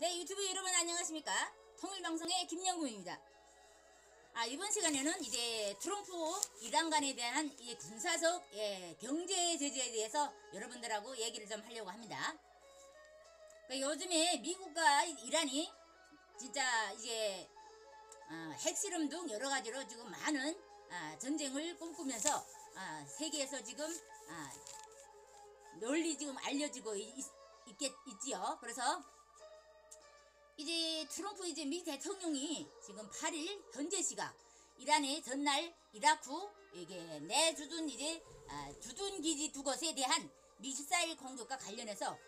네, 유튜브 여러분 안녕하십니까? 통일방송의 김영구입니다. 이번 시간에는 이제 트럼프 이란간에 대한 이 군사적 경제 제재에 대해서 여러분들하고 얘기를 좀 하려고 합니다. 요즘에 미국과 이란이 진짜 이제 핵실험 등 여러 가지로 지금 많은 전쟁을 꿈꾸면서 세계에서 지금 널리 지금 알려지고 있지요. 그래서 이제 트럼프 이제 미 대통령이 지금 8일 현재 시각 이란의 전날 이라크 이게 내주둔 이제 주둔 기지 두 곳에 대한 미사일 공격과 관련해서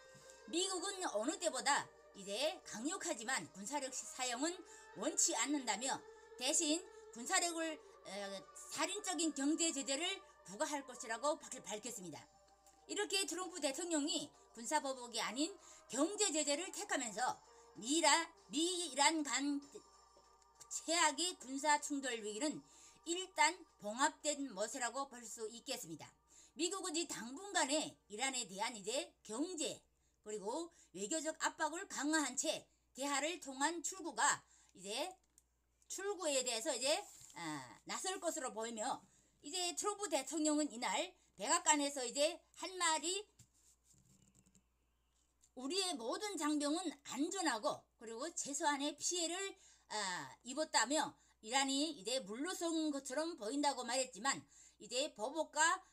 미국은 어느 때보다 이제 강력하지만 군사력 사용은 원치 않는다며 대신 군사력을 살인적인 경제 제재를 부과할 것이라고 밝혔습니다. 이렇게 트럼프 대통령이 군사보복이 아닌 경제 제재를 택하면서 미-이란 간 최악의 군사 충돌 위기는 일단 봉합된 모습이라고 볼 수 있겠습니다. 미국은 이 당분간에 이란에 대한 이제 경제 그리고 외교적 압박을 강화한 채 대화를 통한 출구에 대해서 이제 나설 것으로 보이며 이제 트럼프 대통령은 이날 백악관에서 이제 한 말이 우리의 모든 장병은 안전하고 그리고 최소한의 피해를 입었다며 이란이 이제 물러선 것처럼 보인다고 말했지만 이제 보복과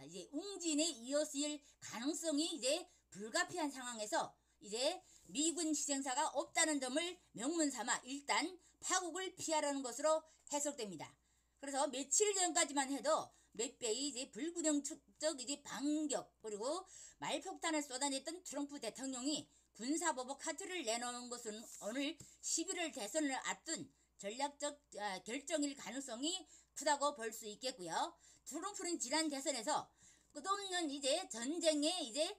이제 웅진에 이어질 가능성이 이제 불가피한 상황에서 이제 미군 희생사가 없다는 점을 명분삼아 일단 파국을 피하려는 것으로 해석됩니다. 그래서 며칠 전까지만 해도 몇 배의 이제 불균형적 이제 반격 그리고 말폭탄을 쏟아냈던 트럼프 대통령이 군사보복 카드를 내놓은 것은 오늘 11월 대선을 앞둔 전략적 결정일 가능성이 크다고 볼 수 있겠고요. 트럼프는 지난 대선에서 끝없는 이제 전쟁의 이제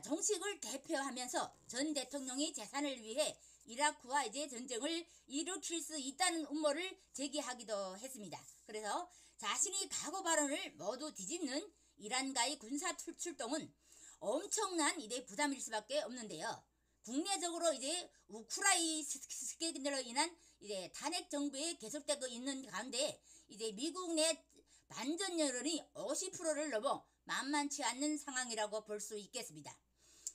정식을 대표하면서 전 대통령이 재산을 위해 이라크와 이제 전쟁을 일으킬 수 있다는 음모를 제기하기도 했습니다. 그래서 자신이 각오 발언을 모두 뒤집는 이란과의 군사 출동은 엄청난 이제 부담일 수밖에 없는데요. 국내적으로 이제 우크라이나 스캔들로 인한 이제 탄핵 정부에 계속되고 있는 가운데 이제 미국 내 반전 여론이 50%를 넘어 만만치 않는 상황이라고 볼 수 있겠습니다.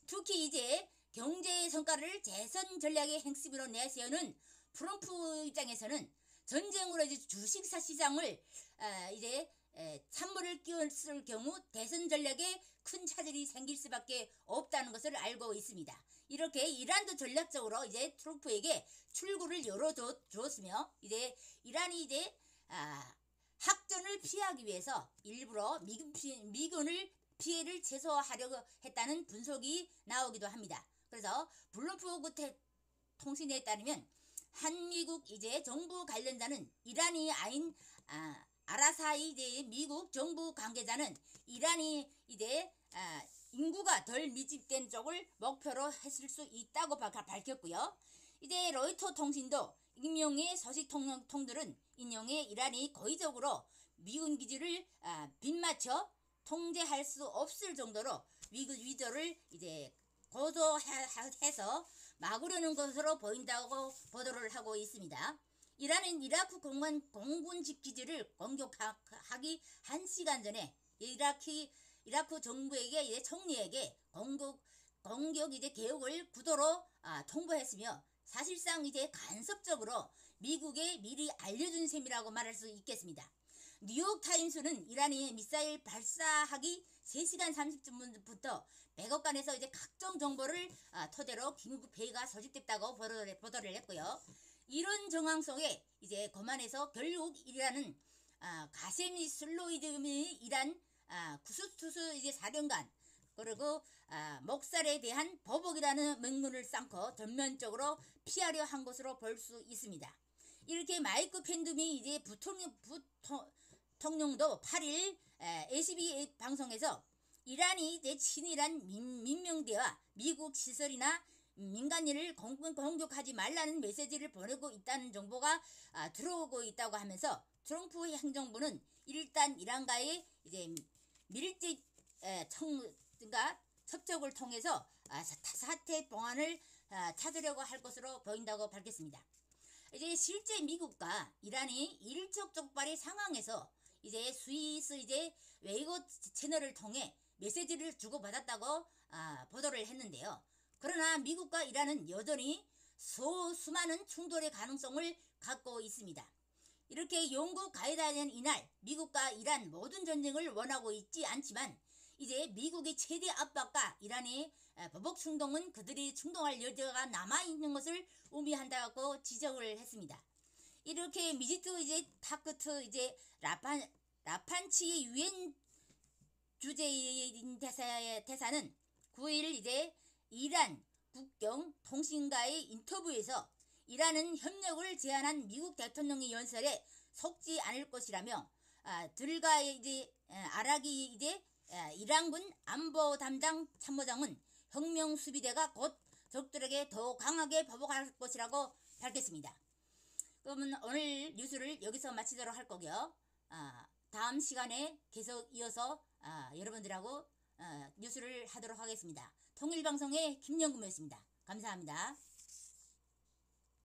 특히 이제 경제 성과를 재선 전략의 핵심으로 내세우는 트럼프 입장에서는 전쟁으로 이제 주식사 시장을 이제 찬물을 끼웠을 경우 대선 전략에 큰 차질이 생길 수밖에 없다는 것을 알고 있습니다. 이렇게 이란도 전략적으로 이제 트럼프에게 출구를 열어주었으며 이제 이란이 이제 학전을 피하기 위해서 일부러 미군을 피해를 최소화하려고 했다는 분석이 나오기도 합니다. 그래서 블룸버그 통신에 따르면 한미국 이제 정부 관련자는 이란이 아닌 아라사이 이제 미국 정부 관계자는 이란이 이제 인구가 덜 밀집된 쪽을 목표로 했을 수 있다고 밝혔고요. 이제 로이터 통신도 익명의 소식 통들은 인용해 이란이 거의적으로 미군 기지를 빗맞춰 통제할 수 없을 정도로 위조를 이제 고조해서 막으려는 것으로 보인다고 보도를 하고 있습니다. 이란은 이라크 공군집 기지를 공격하기 1시간 전에 이라크 정부에게 이제 총리에게 공격 이제 계획을 구도로 통보했으며 사실상 이제 간섭적으로 미국에 미리 알려준 셈이라고 말할 수 있겠습니다. 뉴욕타임스는 이란이 미사일 발사하기 3시간 30분부터 백악관에서 이제 각종 정보를 토대로 긴급 회의가 소집됐다고 보도를 했고요. 이런 정황 속에 이제 거만해서 결국 이란은 가세미 슬로이드의 이란 구스투스 이제 사령관 그리고 목살에 대한 보복이라는 명분을 쌓고 전면적으로 피하려 한 것으로 볼 수 있습니다. 이렇게 마이크 펜두미 이제 부통령도 8일 ACB 방송에서 이란이 이제 친이란 민명대와 미국 시설이나 민간인을 공격하지 말라는 메시지를 보내고 있다는 정보가 들어오고 있다고 하면서 트럼프 행정부는 일단 이란과의 이제 밀집 협정을 통해서 사태 봉안을 찾으려고 할 것으로 보인다고 밝혔습니다. 이제 실제 미국과 이란이 일촉즉발의 상황에서 이제 스위스 이제 웨이고 채널을 통해 메시지를 주고받았다고 보도를 했는데요. 그러나 미국과 이란은 여전히 수많은 충돌의 가능성을 갖고 있습니다. 이렇게 영국 가해자는 이날 미국과 이란 모든 전쟁을 원하고 있지 않지만 이제 미국의 최대 압박과 이란의 보복 충동은 그들이 충동할 여지가 남아있는 것을 의미한다고 지적을 했습니다. 이렇게 미지트 이제 타크트 이제 라판치의 유엔 주재인 대사는 9일 이제 이란 국경 통신가의 인터뷰에서 이란은 협력을 제안한 미국 대통령의 연설에 속지 않을 것이라며 들과의 이제 아라기 이제 이란군 안보 담당 참모장은 혁명 수비대가 곧 적들에게 더 강하게 보복할 것이라고 밝혔습니다. 그러면 오늘 뉴스를 여기서 마치도록 할 거고요. 다음 시간에 계속 이어서 여러분들하고 뉴스를 하도록 하겠습니다. 통일방송의 김영금이었습니다. 감사합니다.